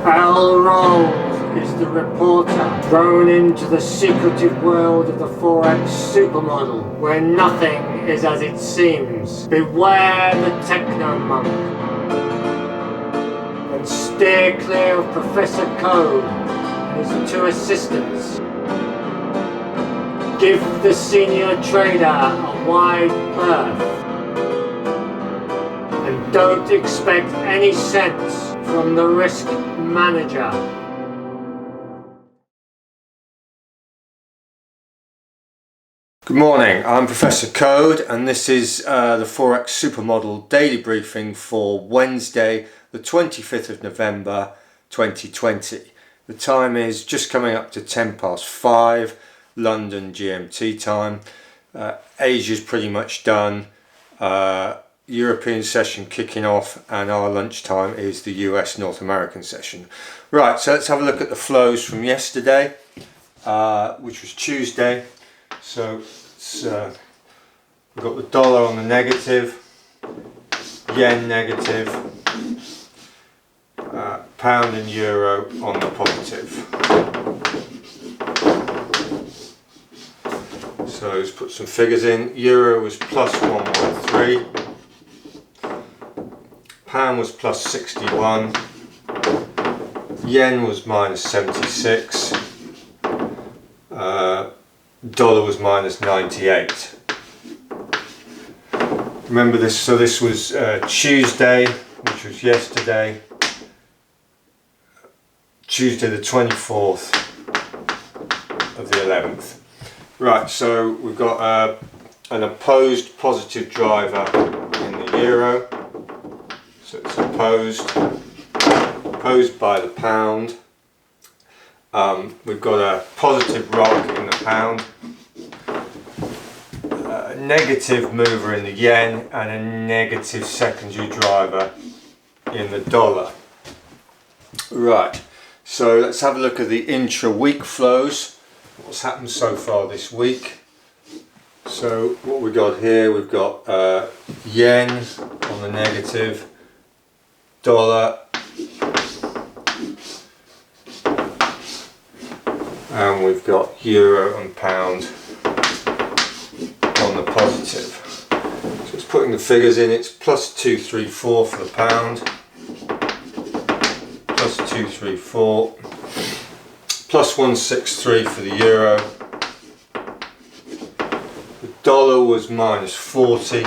Barrel rolls is the reporter thrown into the secretive world of the Forex Super Model, where nothing is as it seems. Beware the techno-monk, and steer clear of Professor Code and his two assistants. Give the senior trader a wide berth, and don't expect any sense from the risk manager. Good morning, I'm Professor Code and this is the Forex Super Model daily briefing for Wednesday the 25th of November 2020. The time is just coming up to 5:10 London GMT time. Asia's pretty much done, European session kicking off, and our lunchtime is the US North American session. Right, so let's have a look at the flows from yesterday, which was Tuesday. So we've got the dollar on the negative, yen negative, pound and euro on the positive. So let's put some figures in. Euro was plus 113, pound was plus 61, yen was minus 76, dollar was minus 98. Remember this, so this was Tuesday, which was yesterday, Tuesday the 24th of the 11th. Right, so we've got an opposed positive driver in the euro, so it's opposed by the pound. We've got a positive rock in the pound, a negative mover in the yen, and a negative secondary driver in the dollar. Right, so let's have a look at the intra-week flows. What's happened so far this week? So what we got here, we've got yen on the negative, dollar, and we've got euro and pound on the positive. So it's putting the figures in. It's plus 234 for the pound, plus 234, plus 163 for the euro. The dollar was minus 40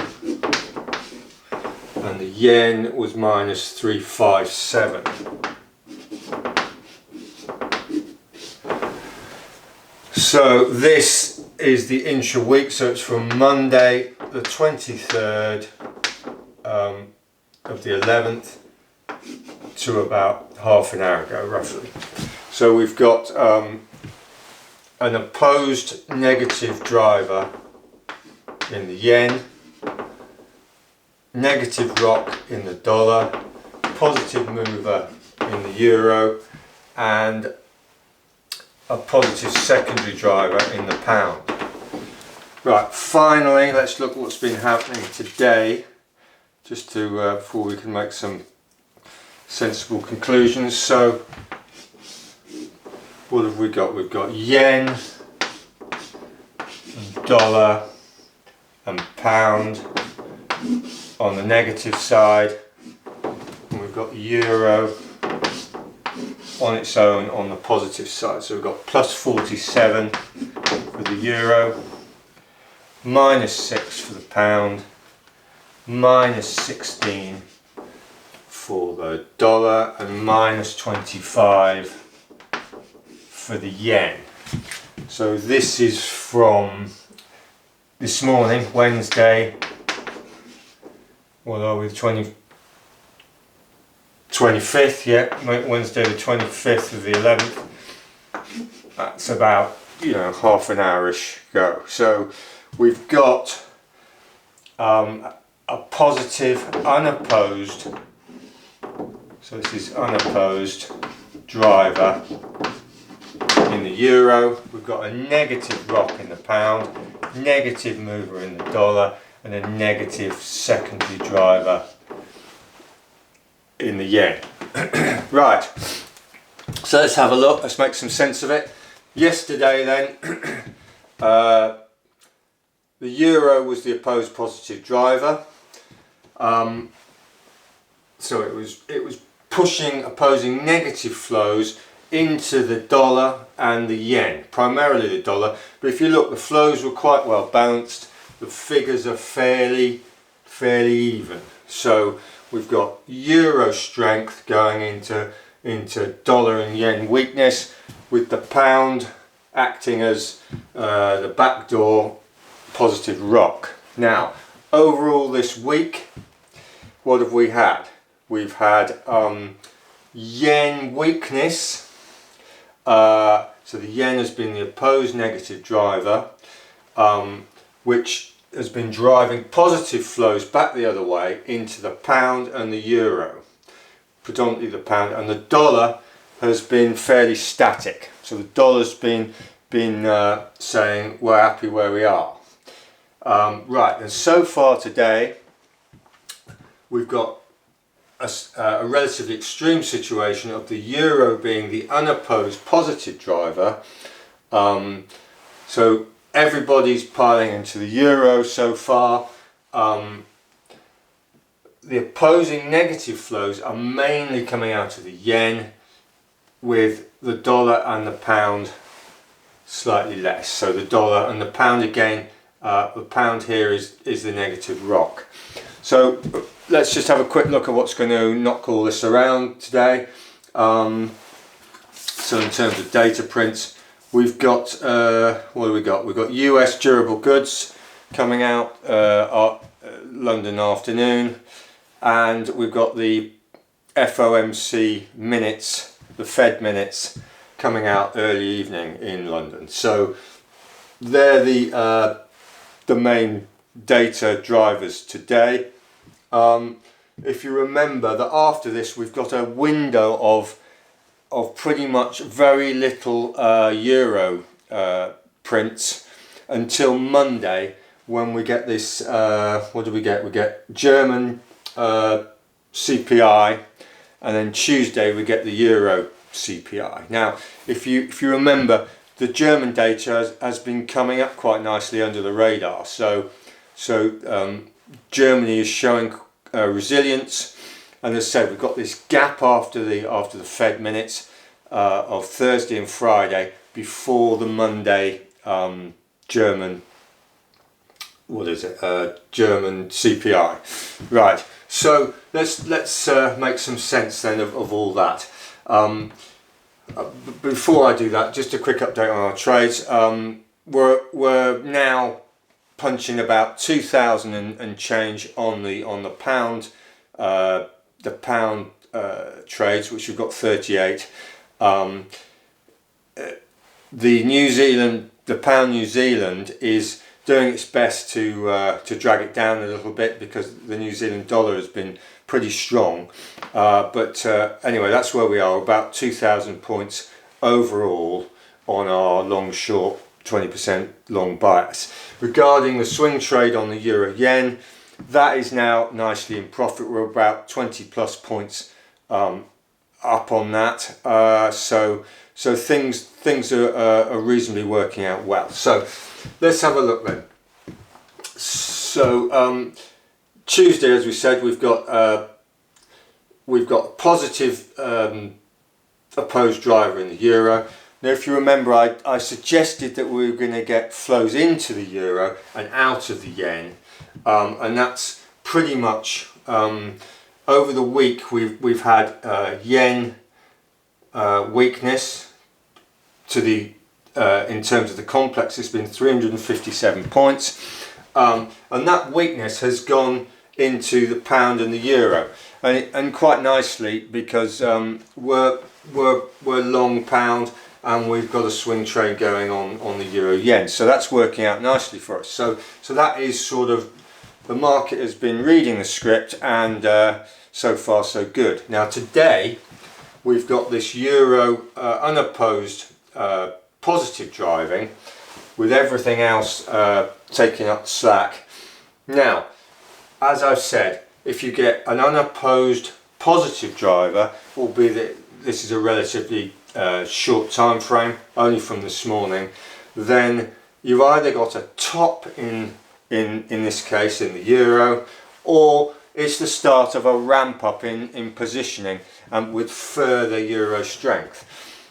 and the yen was minus 357. So this is the intra-week, so it's from Monday the 23rd of the 11th to about half an hour ago roughly. So we've got an opposed negative driver in the yen, negative rock in the dollar, positive mover in the euro, and a positive secondary driver in the pound. Right, finally let's look at what's been happening today, just to before we can make some sensible conclusions. So what have we got? We've got yen, and dollar and pound on the negative side, and we've got euro on its own on the positive side. So we've got plus 47 for the euro, minus 6 for the pound, minus 16 for the dollar, and minus 25 for the yen. So this is from this morning, Wednesday, what are we, 25th, yeah, Wednesday the 25th of the 11th. That's about, half an hour-ish ago. So we've got a positive unopposed, so this is unopposed driver in the euro. We've got a negative rock in the pound, negative mover in the dollar, and a negative secondary driver in the yen. Right, So let's have a look, let's make some sense of it. Yesterday then, the euro was the opposed positive driver. So it was pushing opposing negative flows into the dollar and the yen, primarily the dollar. But if you look, the flows were quite well balanced. The figures are fairly even. So we've got euro strength going into dollar and yen weakness, with the pound acting as the backdoor positive rock. Now, overall this week, what have we had? We've had yen weakness. So the yen has been the opposed negative driver, which has been driving positive flows back the other way into the pound and the euro, predominantly the pound, and the dollar has been fairly static. So the dollar's been saying we're happy where we are. Right, and so far today we've got a relatively extreme situation of the euro being the unopposed positive driver. So everybody's piling into the euro so far. The opposing negative flows are mainly coming out of the yen, with the dollar and the pound slightly less. So the dollar and the pound again, the pound here is the negative rock. So let's just have a quick look at what's going to knock all this around today. So in terms of data prints, we've got, what do we got? We've got US durable goods coming out London afternoon, and we've got the FOMC minutes, the Fed minutes, coming out early evening in London. So they're the main data drivers today. If you remember that after this we've got a window of pretty much very little euro prints until Monday, when we get this, what do we get? We get German CPI, and then Tuesday we get the euro CPI. Now if you remember, the German data has been coming up quite nicely under the radar. So Germany is showing resilience, and as I said, we've got this gap after the Fed minutes of Thursday and Friday before the Monday German, what is it? German CPI. Right. So let's make some sense then of all that. Before I do that, just a quick update on our trades. We're now punching about 2,000 and change on the pound, trades, which we've got 38. The pound New Zealand is doing its best to drag it down a little bit, because the New Zealand dollar has been pretty strong. But anyway, that's where we are, about 2,000 points overall on our long-short 20% long bias. Regarding the swing trade on the euro yen, that is now nicely in profit. We're about 20 plus points up on that. So things are reasonably working out well. So let's have a look then. So Tuesday, as we said, we've got positive opposed driver in the euro. Now, if you remember, I suggested that we were going to get flows into the euro and out of the yen, and that's pretty much over the week. We've had yen weakness to the in terms of the complex. It's been 357 points, and that weakness has gone into the pound and the euro, and quite nicely, because we're long pound, and we've got a swing trade going on the euro yen, so that's working out nicely for us. So that is sort of, the market has been reading the script, and so far so good. Now today we've got this euro unopposed positive driving, with everything else taking up slack. Now, as I've said, if you get an unopposed positive driver, albeit that this is a relatively short time frame, only from this morning, then you've either got a top in this case in the euro, or it's the start of a ramp up in positioning and with further euro strength.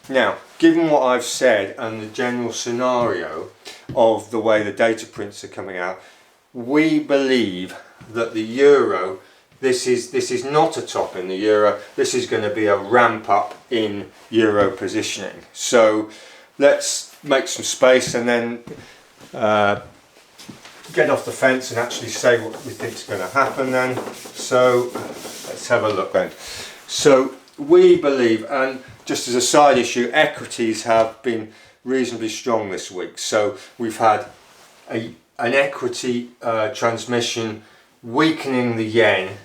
Now, given what I've said and the general scenario of the way the data prints are coming out, we believe that the euro, this is not a top in the euro, this is going to be a ramp up in euro positioning. So let's make some space and then get off the fence and actually say what we think is going to happen then. So let's have a look then. So we believe, and just as a side issue, equities have been reasonably strong this week. So we've had an equity transmission weakening the yen,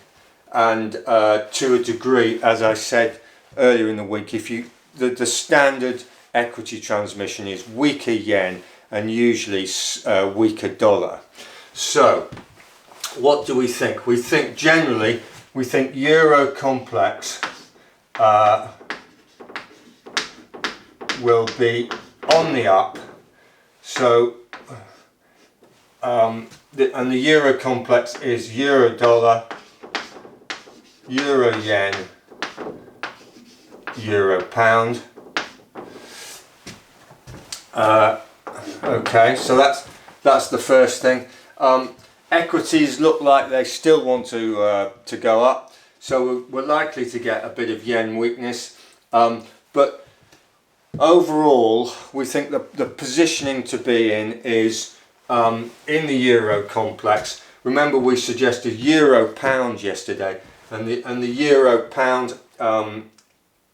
and to a degree, as I said earlier in the week, if you the standard equity transmission is weaker yen and usually weaker dollar. So what do we think? We think generally, we think euro complex will be on the up. So and the euro complex is euro dollar, euro yen, euro pound. Okay, so that's the first thing. Equities look like they still want to go up, so we're likely to get a bit of yen weakness. But overall, we think the positioning to be in is in the euro complex. Remember, we suggested euro pound yesterday, and the euro pound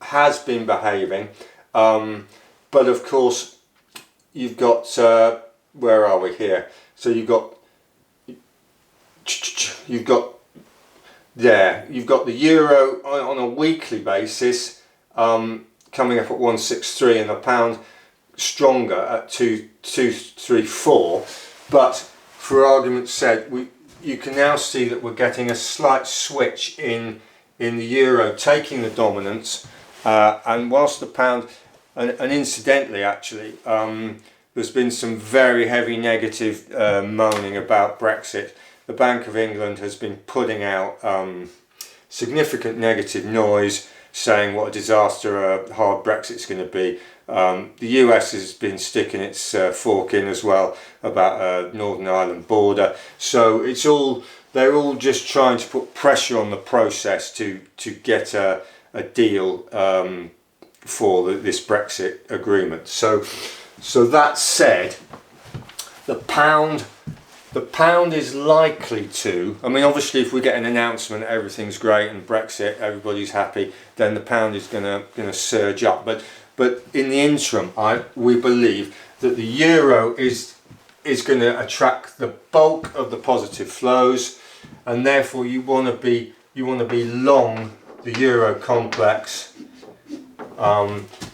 has been behaving, but of course you've got where are we here? So you've got the euro on a weekly basis coming up at 163, and the pound stronger at 234. But for argument's sake, you can now see that we're getting a slight switch in the euro taking the dominance, and whilst the pound, and incidentally actually, there's been some very heavy negative moaning about Brexit. The Bank of England has been putting out significant negative noise, saying what a disaster a hard Brexit's going to be. The US has been sticking its fork in as well about a Northern Ireland border. So they're all just trying to put pressure on the process to get a deal for this Brexit agreement. So that said, the pound is likely to, I mean, obviously if we get an announcement everything's great and Brexit, everybody's happy, then the pound is going to surge up. But in the interim, we believe that the euro is going to attract the bulk of the positive flows, and therefore you want to be long the euro complex. I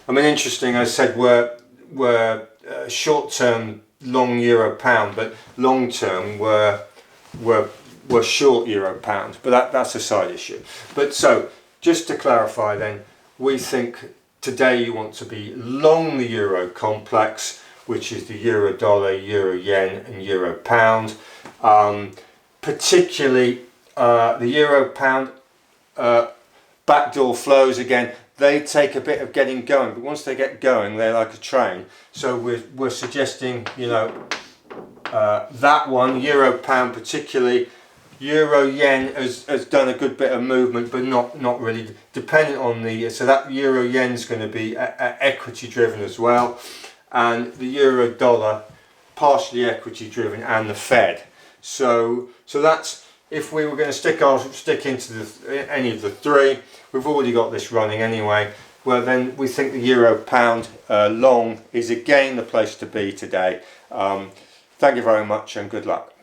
mean, interesting. I said we're short term long euro pound, but long term we're short euro pound. But that's a side issue. But so just to clarify, then we think today you want to be long the euro complex, which is the euro dollar, euro yen, and euro pound. Particularly the euro pound backdoor flows again. They take a bit of getting going, but once they get going, they're like a train. So we're suggesting, that one, euro pound particularly. Euro yen has done a good bit of movement, but not really dependent on so that euro yen is going to be equity driven as well, and the euro dollar partially equity driven, and the Fed. So that's, if we were going to stick into any of the three, we've already got this running anyway. Well, then we think the euro pound long is again the place to be today. Thank you very much and good luck.